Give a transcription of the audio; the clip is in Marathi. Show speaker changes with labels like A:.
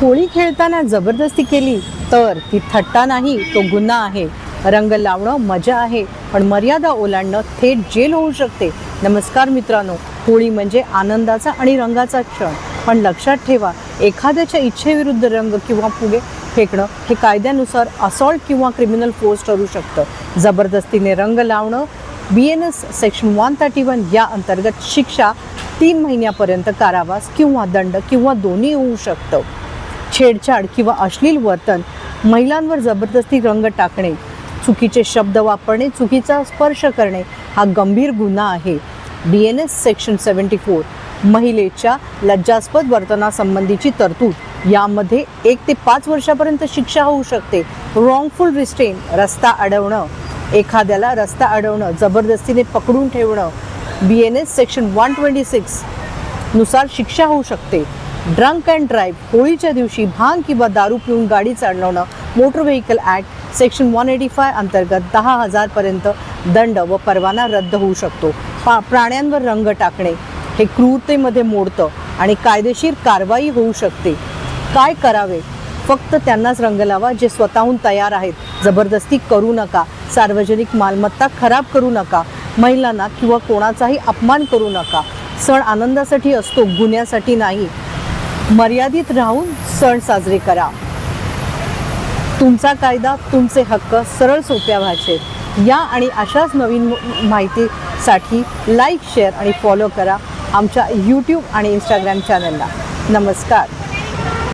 A: होळी खेळताना जबरदस्ती केली तर ती थट्टा नाही, तो गुन्हा आहे. रंग लावणं मजा आहे, पण मर्यादा ओलांडणं थेट जेल होऊ शकते. नमस्कार मित्रांनो, होळी म्हणजे आनंदाचा आणि रंगाचा क्षण. पण लक्षात ठेवा, एखाद्याच्या इच्छेविरुद्ध रंग किंवा फुगे फेकणं हे कायद्यानुसार असॉल्ट किंवा क्रिमिनल फोर्स ठरू शकतं. जबरदस्तीने रंग लावणं BNS सेक्शन 131 या अंतर्गत शिक्षा 3 महिन्यापर्यंत कारावास किंवा दंड किंवा दोन्ही होऊ शकतं. छेडछाड किंवा अश्लील वर्तन, महिलांवर जबरदस्ती रंग टाकणे, चुकीचे शब्द वापरणे, चुकीचा स्पर्श करणे हा गंभीर गुन्हा आहे. BNS सेक्शन 74 महिलेच्या लज्जास्पद वर्तनासंबंधीची तरतूद, यामध्ये 1 ते 5 वर्षापर्यंत शिक्षा होऊ शकते. रॉंगफुल रिस्ट्रेन, रस्ता अडवणं, एखाद्याला रस्ता अडवणं, जबरदस्तीने पकडून ठेवणं, BNS सेक्शन 126 नुसार शिक्षा होऊ शकते. ड्रंक अँड ड्राईव्ह, होळीच्या दिवशी भांग किंवा दारू पिऊन गाडी चालवणं, मोटर व्हेकल ॲक्ट सेक्शन 185 अंतर्गत 10,000 पर्यंत दंड व परवाना रद्द होऊ शकतो. प्राण्यांवर रंग टाकणे हे क्रूरतेमध्ये मोडतं आणि कायदेशीर कारवाई होऊ शकते. काय करावे? फक्त त्यांनाच रंग लावा जे स्वतःहून तयार आहेत. जबरदस्ती करू नका. सार्वजनिक मालमत्ता खराब करू नका. महिलांना किंवा कोणाचाही अपमान करू नका. सण आनंदासाठी असतो, गुन्ह्यासाठी नाही. मर्यादित राहून सण साजरे करा. तुमचा कायदा, तुमचे हक्क, सरळ सोप्या भाषेत. या आणि अशाच नवीन माहितीसाठी लाईक, शेअर आणि फॉलो करा आमच्या YouTube आणि Instagram चॅनलला. नमस्कार.